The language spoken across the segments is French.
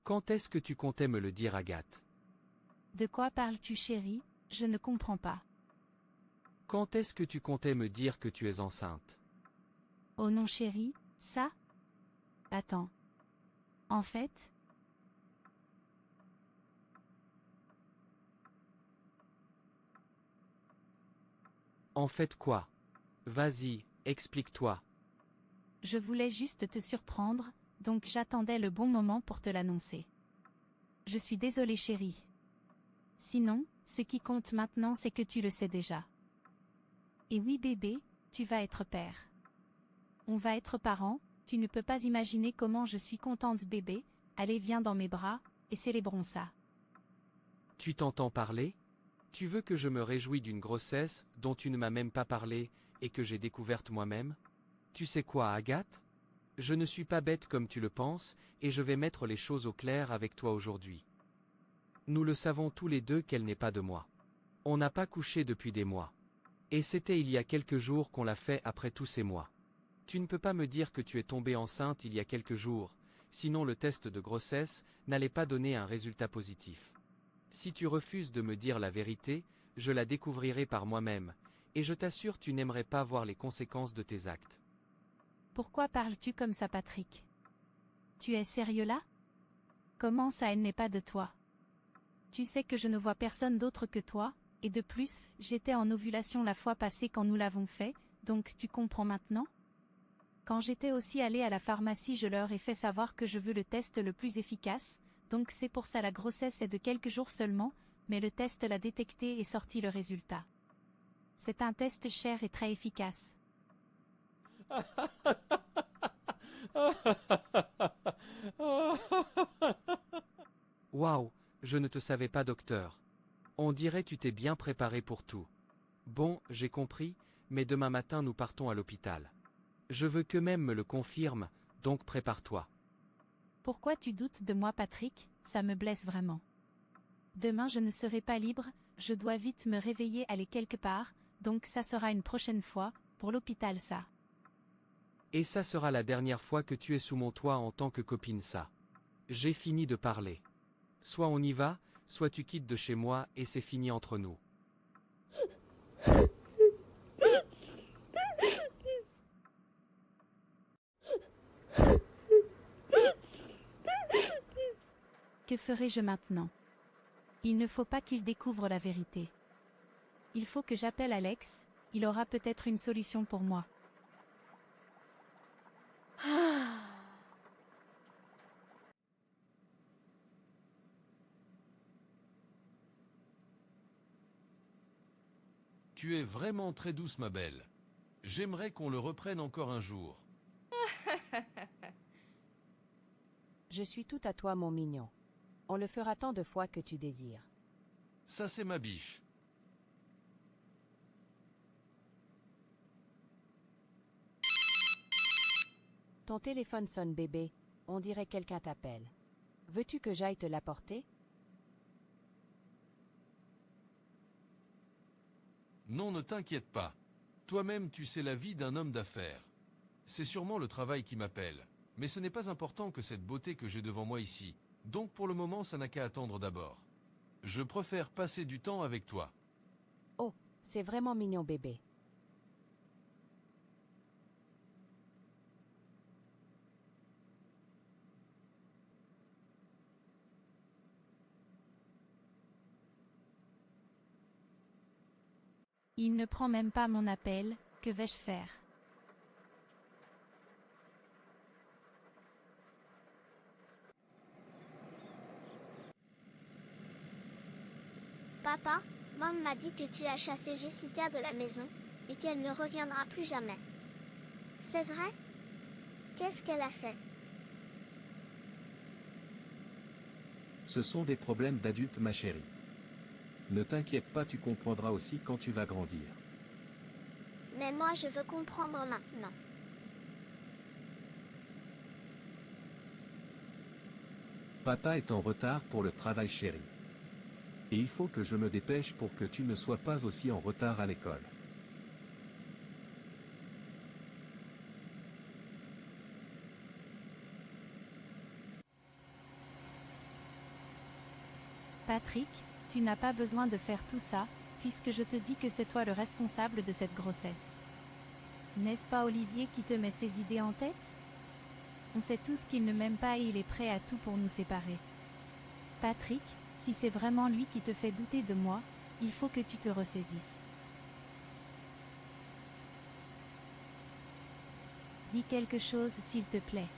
Quand est-ce que tu comptais me le dire, Agathe? De quoi parles-tu, chérie? Je ne comprends pas. Quand est-ce que tu comptais me dire que tu es enceinte? Oh non, chérie, ça? Attends. En fait? En fait quoi? Vas-y, explique-toi. Je voulais juste te surprendre, donc j'attendais le bon moment pour te l'annoncer. Je suis désolée, chérie. Sinon, ce qui compte maintenant, c'est que tu le sais déjà. Et oui, bébé, tu vas être père. On va être parents, tu ne peux pas imaginer comment je suis contente, bébé. Allez, viens dans mes bras, et célébrons ça. Tu t'entends parler? Tu veux que je me réjouisse d'une grossesse dont tu ne m'as même pas parlé et que j'ai découverte moi-même? Tu sais quoi, Agathe? Je ne suis pas bête comme tu le penses, et je vais mettre les choses au clair avec toi aujourd'hui. Nous le savons tous les deux qu'elle n'est pas de moi. On n'a pas couché depuis des mois. Et c'était il y a quelques jours qu'on l'a fait après tous ces mois. Tu ne peux pas me dire que tu es tombée enceinte il y a quelques jours, sinon le test de grossesse n'allait pas donner un résultat positif. Si tu refuses de me dire la vérité, je la découvrirai par moi-même, et je t'assure tu n'aimerais pas voir les conséquences de tes actes. Pourquoi parles-tu comme ça, Patrick? Tu es sérieux là? Comment ça, elle n'est pas de toi? Tu sais que je ne vois personne d'autre que toi, et de plus, j'étais en ovulation la fois passée quand nous l'avons fait, donc tu comprends maintenant? Quand j'étais aussi allée à la pharmacie, je leur ai fait savoir que je veux le test le plus efficace, donc c'est pour ça la grossesse est de quelques jours seulement, mais le test l'a détecté et sorti le résultat. C'est un test cher et très efficace. Waouh, je ne te savais pas, docteur. On dirait tu t'es bien préparé pour tout. Bon, j'ai compris, mais demain matin nous partons à l'hôpital. Je veux qu'eux-mêmes me le confirment, donc prépare-toi. Pourquoi tu doutes de moi, Patrick? Ça me blesse vraiment. Demain je ne serai pas libre, je dois vite me réveiller, aller quelque part, donc ça sera une prochaine fois, pour l'hôpital ça. Et ça sera la dernière fois que tu es sous mon toit en tant que copine, ça. J'ai fini de parler. Soit on y va, soit tu quittes de chez moi et c'est fini entre nous. Que ferai-je maintenant? Il ne faut pas qu'il découvre la vérité. Il faut que j'appelle Alex, il aura peut-être une solution pour moi. Tu es vraiment très douce, ma belle. J'aimerais qu'on le reprenne encore un jour. Je suis tout à toi, mon mignon. On le fera tant de fois que tu désires. Ça, c'est ma biche. Ton téléphone sonne, bébé. On dirait quelqu'un t'appelle. Veux-tu que j'aille te l'apporter? Non, ne t'inquiète pas. Toi-même, tu sais la vie d'un homme d'affaires. C'est sûrement le travail qui m'appelle. Mais ce n'est pas important que cette beauté que j'ai devant moi ici. Donc pour le moment, ça n'a qu'à attendre d'abord. Je préfère passer du temps avec toi. Oh, c'est vraiment mignon, bébé. Il ne prend même pas mon appel, que vais-je faire? Papa, maman m'a dit que tu as chassé Jessica de la maison, et qu'elle ne reviendra plus jamais. C'est vrai? Qu'est-ce qu'elle a fait? Ce sont des problèmes d'adultes, ma chérie. Ne t'inquiète pas, tu comprendras aussi quand tu vas grandir. Mais moi je veux comprendre maintenant. Papa est en retard pour le travail, chérie. Et il faut que je me dépêche pour que tu ne sois pas aussi en retard à l'école. Patrick, tu n'as pas besoin de faire tout ça, puisque je te dis que c'est toi le responsable de cette grossesse. N'est-ce pas Olivier qui te met ces idées en tête? On sait tous qu'il ne m'aime pas et il est prêt à tout pour nous séparer. Patrick, si c'est vraiment lui qui te fait douter de moi, il faut que tu te ressaisisses. Dis quelque chose s'il te plaît.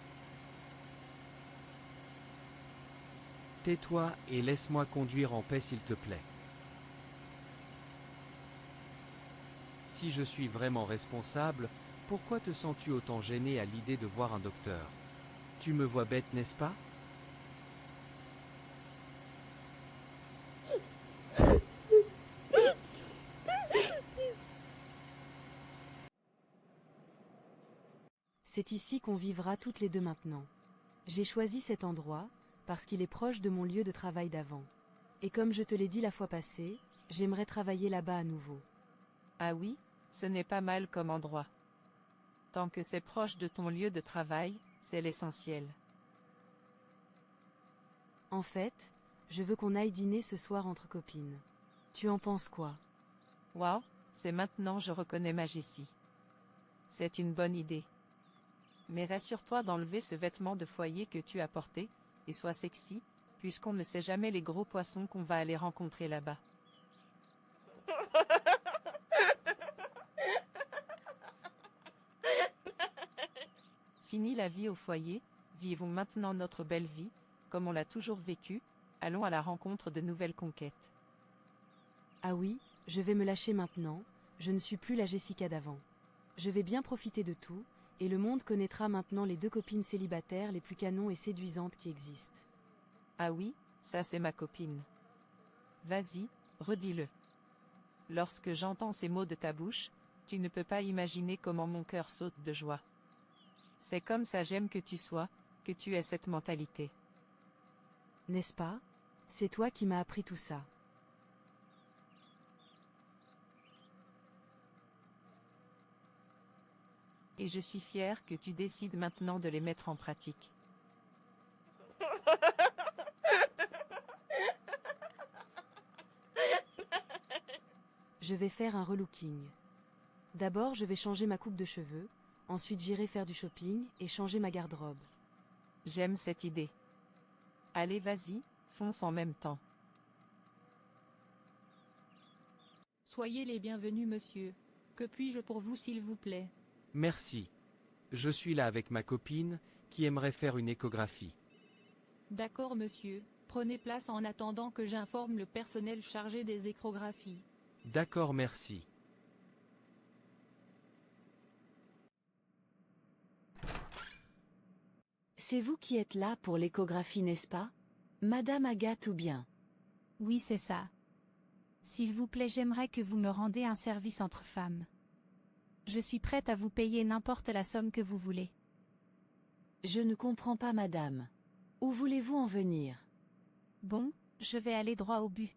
Tais-toi et laisse-moi conduire en paix s'il te plaît. Si je suis vraiment responsable, pourquoi te sens-tu autant gêné à l'idée de voir un docteur? Tu me vois bête, n'est-ce pas? C'est ici qu'on vivra toutes les deux maintenant. J'ai choisi cet endroit, parce qu'il est proche de mon lieu de travail d'avant. Et comme je te l'ai dit la fois passée, j'aimerais travailler là-bas à nouveau. Ah oui, ce n'est pas mal comme endroit. Tant que c'est proche de ton lieu de travail, c'est l'essentiel. En fait, je veux qu'on aille dîner ce soir entre copines. Tu en penses quoi? Waouh, c'est maintenant je reconnais ma Jessie. C'est une bonne idée. Mais assure-toi d'enlever ce vêtement de foyer que tu as porté, et sois sexy, puisqu'on ne sait jamais les gros poissons qu'on va aller rencontrer là-bas. Fini la vie au foyer, vivons maintenant notre belle vie, comme on l'a toujours vécue, allons à la rencontre de nouvelles conquêtes. Ah oui, je vais me lâcher maintenant, je ne suis plus la Jessica d'avant. Je vais bien profiter de tout, et le monde connaîtra maintenant les deux copines célibataires les plus canons et séduisantes qui existent. Ah oui, ça c'est ma copine. Vas-y, redis-le. Lorsque j'entends ces mots de ta bouche, tu ne peux pas imaginer comment mon cœur saute de joie. C'est comme ça j'aime que tu sois, que tu aies cette mentalité. N'est-ce pas? C'est toi qui m'as appris tout ça. Et je suis fière que tu décides maintenant de les mettre en pratique. Je vais faire un relooking. D'abord, je vais changer ma coupe de cheveux, ensuite j'irai faire du shopping et changer ma garde-robe. J'aime cette idée. Allez, vas-y, fonce en même temps. Soyez les bienvenus, monsieur. Que puis-je pour vous, s'il vous plaît? Merci. Je suis là avec ma copine, qui aimerait faire une échographie. D'accord, monsieur. Prenez place en attendant que j'informe le personnel chargé des échographies. D'accord, merci. C'est vous qui êtes là pour l'échographie, n'est-ce pas? Madame Agathe ou bien? Oui, c'est ça. S'il vous plaît, j'aimerais que vous me rendiez un service entre femmes. Je suis prête à vous payer n'importe la somme que vous voulez. Je ne comprends pas, madame. Où voulez-vous en venir? Bon, je vais aller droit au but.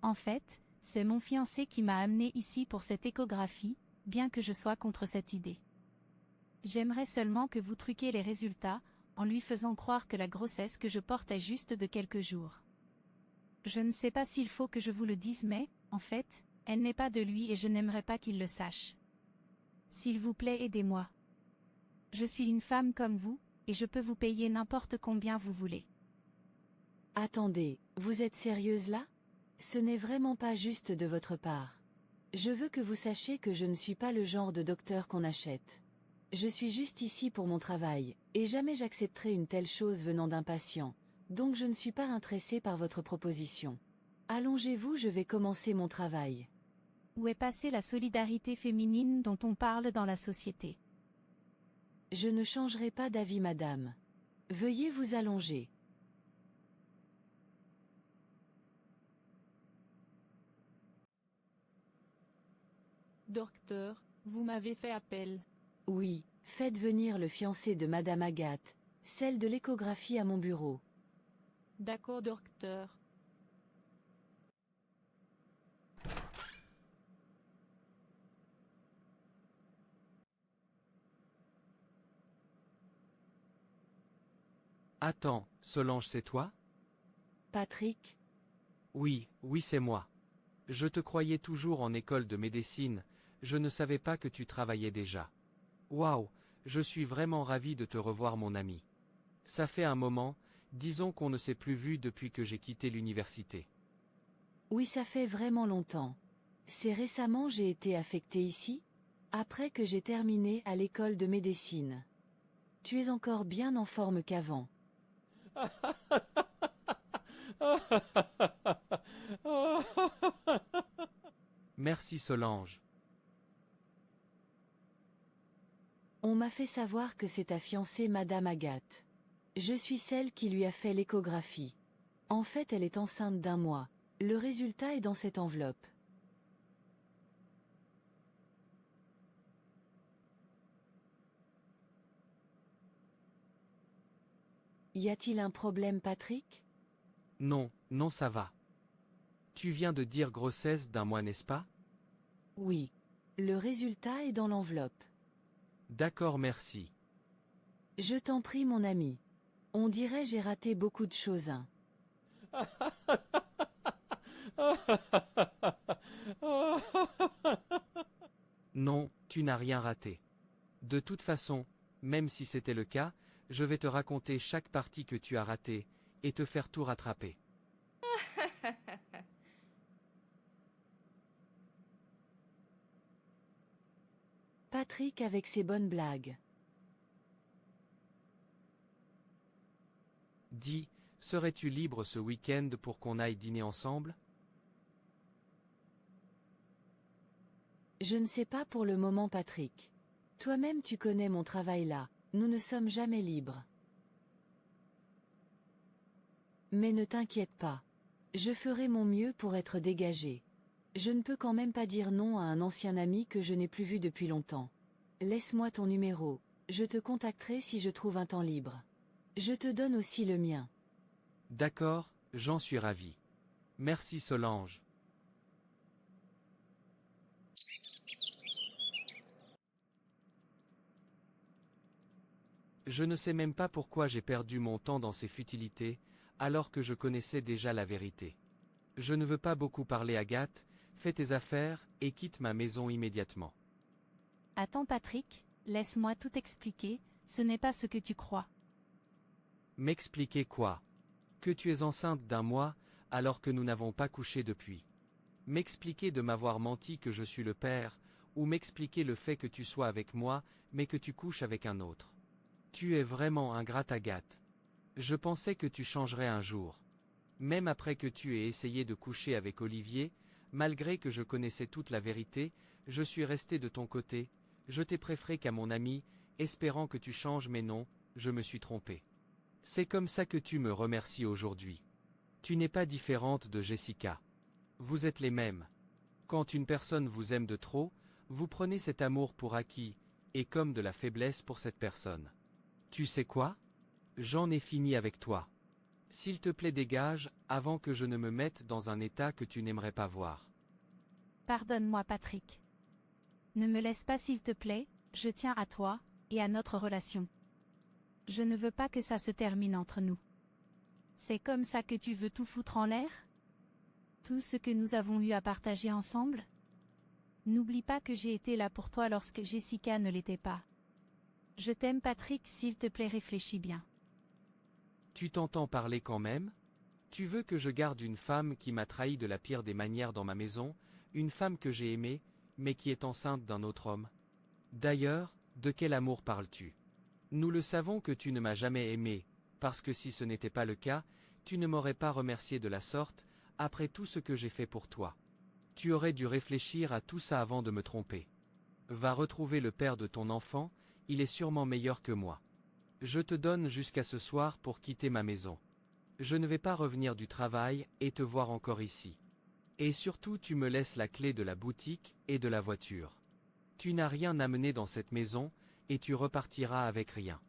En fait, c'est mon fiancé qui m'a amené ici pour cette échographie, bien que je sois contre cette idée. J'aimerais seulement que vous truquiez les résultats, en lui faisant croire que la grossesse que je porte est juste de quelques jours. Je ne sais pas s'il faut que je vous le dise, mais, en fait, elle n'est pas de lui et je n'aimerais pas qu'il le sache. S'il vous plaît, aidez-moi. Je suis une femme comme vous, et je peux vous payer n'importe combien vous voulez. Attendez, vous êtes sérieuse là? Ce n'est vraiment pas juste de votre part. Je veux que vous sachiez que je ne suis pas le genre de docteur qu'on achète. Je suis juste ici pour mon travail, et jamais j'accepterai une telle chose venant d'un patient, donc je ne suis pas intéressée par votre proposition. Allongez-vous, je vais commencer mon travail. Où est passée la solidarité féminine dont on parle dans la société? Je ne changerai pas d'avis, madame. Veuillez vous allonger. Docteur, vous m'avez fait appel. Oui, faites venir le fiancé de madame Agathe, celle de l'échographie à mon bureau. D'accord, docteur. Attends, Solange, c'est toi? Patrick? Oui, oui, c'est moi. Je te croyais toujours en école de médecine, je ne savais pas que tu travaillais déjà. Waouh, je suis vraiment ravi de te revoir mon ami. Ça fait un moment, disons qu'on ne s'est plus vu depuis que j'ai quitté l'université. Oui, ça fait vraiment longtemps. C'est récemment j'ai été affecté ici, après que j'ai terminé à l'école de médecine. Tu es encore bien en forme qu'avant. Merci Solange. On m'a fait savoir que c'est ta fiancée Madame Agathe. Je suis celle qui lui a fait l'échographie. En fait, elle est enceinte d'1 mois. Le résultat est dans cette enveloppe. Y a-t-il un problème, Patrick? Non, non, ça va. Tu viens de dire grossesse d'1 mois, n'est-ce pas? Oui. Le résultat est dans l'enveloppe. D'accord, merci. Je t'en prie, mon ami. On dirait j'ai raté beaucoup de choses, hein. Non, tu n'as rien raté. De toute façon, même si c'était le cas, je vais te raconter chaque partie que tu as ratée, et te faire tout rattraper. Patrick avec ses bonnes blagues. Dis, serais-tu libre ce week-end pour qu'on aille dîner ensemble? Je ne sais pas pour le moment, Patrick. Toi-même tu connais mon travail là, nous ne sommes jamais libres. Mais ne t'inquiète pas. Je ferai mon mieux pour être dégagé. Je ne peux quand même pas dire non à un ancien ami que je n'ai plus vu depuis longtemps. Laisse-moi ton numéro, je te contacterai si je trouve un temps libre. Je te donne aussi le mien. D'accord, j'en suis ravi. Merci Solange. Je ne sais même pas pourquoi j'ai perdu mon temps dans ces futilités, alors que je connaissais déjà la vérité. Je ne veux pas beaucoup parler, Agathe, fais tes affaires, et quitte ma maison immédiatement. Attends Patrick, laisse-moi tout expliquer, ce n'est pas ce que tu crois. M'expliquer quoi? Que tu es enceinte d'1 mois, alors que nous n'avons pas couché depuis. M'expliquer de m'avoir menti que je suis le père, ou m'expliquer le fait que tu sois avec moi, mais que tu couches avec un autre. Tu es vraiment ingrate, Agathe. Je pensais que tu changerais un jour. Même après que tu aies essayé de coucher avec Olivier, malgré que je connaissais toute la vérité, je suis resté de ton côté, je t'ai préféré qu'à mon ami, espérant que tu changes, mais non, je me suis trompé. C'est comme ça que tu me remercies aujourd'hui. Tu n'es pas différente de Jessica. Vous êtes les mêmes. Quand une personne vous aime de trop, vous prenez cet amour pour acquis, et comme de la faiblesse pour cette personne. Tu sais quoi? J'en ai fini avec toi. S'il te plaît, dégage, avant que je ne me mette dans un état que tu n'aimerais pas voir. Pardonne-moi Patrick. Ne me laisse pas s'il te plaît, je tiens à toi, et à notre relation. Je ne veux pas que ça se termine entre nous. C'est comme ça que tu veux tout foutre en l'air? Tout ce que nous avons eu à partager ensemble? N'oublie pas que j'ai été là pour toi lorsque Jessica ne l'était pas. Je t'aime Patrick, s'il te plaît, réfléchis bien. Tu t'entends parler quand même? Tu veux que je garde une femme qui m'a trahi de la pire des manières dans ma maison, une femme que j'ai aimée, mais qui est enceinte d'un autre homme? D'ailleurs, de quel amour parles-tu? Nous le savons que tu ne m'as jamais aimé, parce que si ce n'était pas le cas, tu ne m'aurais pas remercié de la sorte, après tout ce que j'ai fait pour toi. Tu aurais dû réfléchir à tout ça avant de me tromper. Va retrouver le père de ton enfant, il est sûrement meilleur que moi. Je te donne jusqu'à ce soir pour quitter ma maison. Je ne vais pas revenir du travail et te voir encore ici. Et surtout tu me laisses la clé de la boutique et de la voiture. Tu n'as rien amené dans cette maison, et tu repartiras avec rien.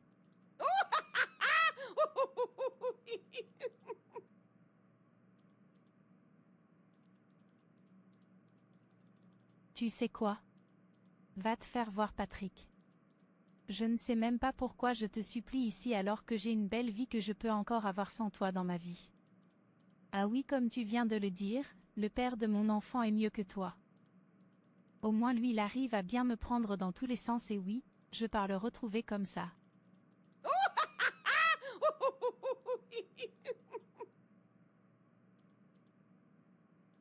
Tu sais quoi? Va te faire voir Patrick. Je ne sais même pas pourquoi je te supplie ici alors que j'ai une belle vie que je peux encore avoir sans toi dans ma vie. Ah oui, comme tu viens de le dire, le père de mon enfant est mieux que toi. Au moins lui il arrive à bien me prendre dans tous les sens et oui, je pars le retrouver comme ça.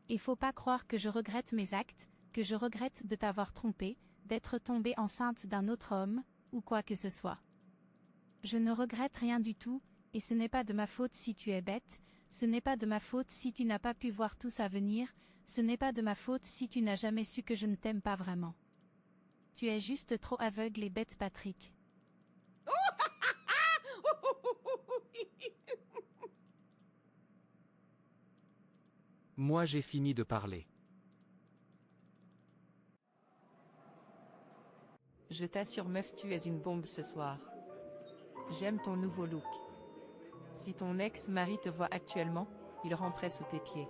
Et faut pas croire que je regrette mes actes, que je regrette de t'avoir trompé, d'être tombée enceinte d'un autre homme, ou quoi que ce soit. Je ne regrette rien du tout, et ce n'est pas de ma faute si tu es bête, ce n'est pas de ma faute si tu n'as pas pu voir tout ça venir, ce n'est pas de ma faute si tu n'as jamais su que je ne t'aime pas vraiment. Tu es juste trop aveugle et bête, Patrick. Moi j'ai fini de parler. Je t'assure meuf, tu es une bombe ce soir. J'aime ton nouveau look. Si ton ex-mari te voit actuellement, il ramperait sous tes pieds.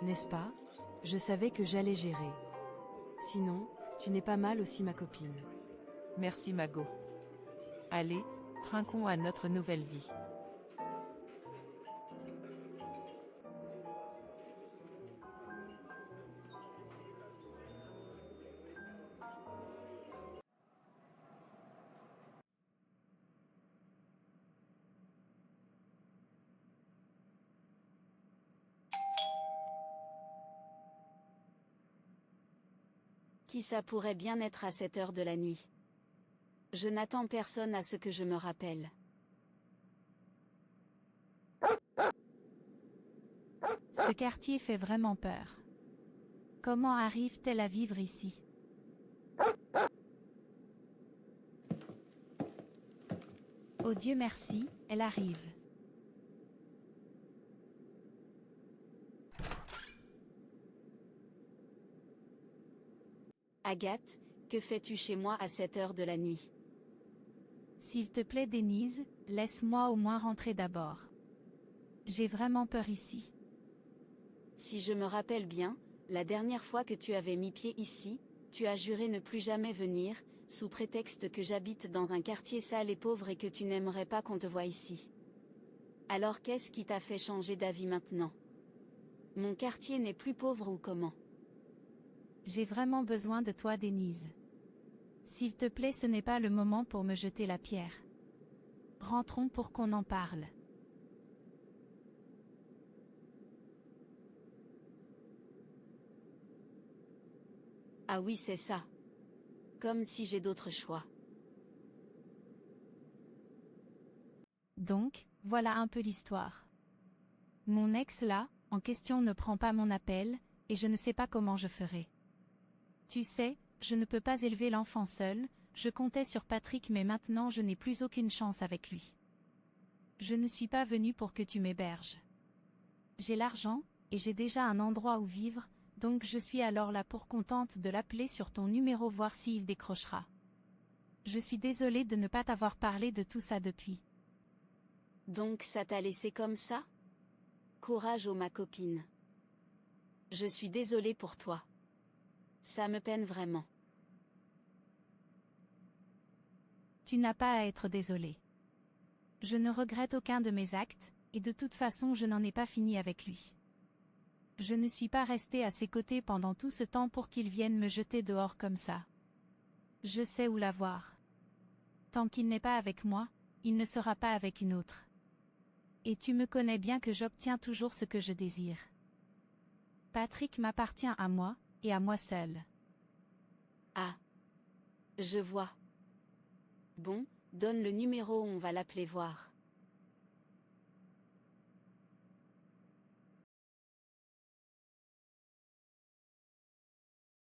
N'est-ce pas? Je savais que j'allais gérer. Sinon, tu n'es pas mal aussi ma copine. Merci Mago. Allez, trinquons à notre nouvelle vie. Qui ça pourrait bien être à cette heure de la nuit? Je n'attends personne à ce que je me rappelle. Ce quartier fait vraiment peur. Comment arrive-t-elle à vivre ici? Oh Dieu merci, elle arrive. Agathe, que fais-tu chez moi à cette heure de la nuit? S'il te plaît Denise, laisse-moi au moins rentrer d'abord. J'ai vraiment peur ici. Si je me rappelle bien, la dernière fois que tu avais mis pied ici, tu as juré ne plus jamais venir, sous prétexte que j'habite dans un quartier sale et pauvre et que tu n'aimerais pas qu'on te voie ici. Alors qu'est-ce qui t'a fait changer d'avis maintenant? Mon quartier n'est plus pauvre ou comment? J'ai vraiment besoin de toi Denise. S'il te plaît, ce n'est pas le moment pour me jeter la pierre. Rentrons pour qu'on en parle. Ah oui, c'est ça. Comme si j'ai d'autres choix. Donc, voilà un peu l'histoire. Mon ex là, en question ne prend pas mon appel, et je ne sais pas comment je ferai. Tu sais, je ne peux pas élever l'enfant seul, je comptais sur Patrick mais maintenant je n'ai plus aucune chance avec lui. Je ne suis pas venue pour que tu m'héberges. J'ai l'argent, et j'ai déjà un endroit où vivre, donc je suis alors là pour contente de l'appeler sur ton numéro voir s'il décrochera. Je suis désolée de ne pas t'avoir parlé de tout ça depuis. Donc ça t'a laissé comme ça? Courage ma copine. Je suis désolée pour toi. Ça me peine vraiment. Tu n'as pas à être désolée. Je ne regrette aucun de mes actes, et de toute façon je n'en ai pas fini avec lui. Je ne suis pas restée à ses côtés pendant tout ce temps pour qu'il vienne me jeter dehors comme ça. Je sais où l'avoir. Tant qu'il n'est pas avec moi, il ne sera pas avec une autre. Et tu me connais bien que j'obtiens toujours ce que je désire. Patrick m'appartient à moi, et à moi seul. Ah. Je vois. Bon, donne le numéro, on va l'appeler voir.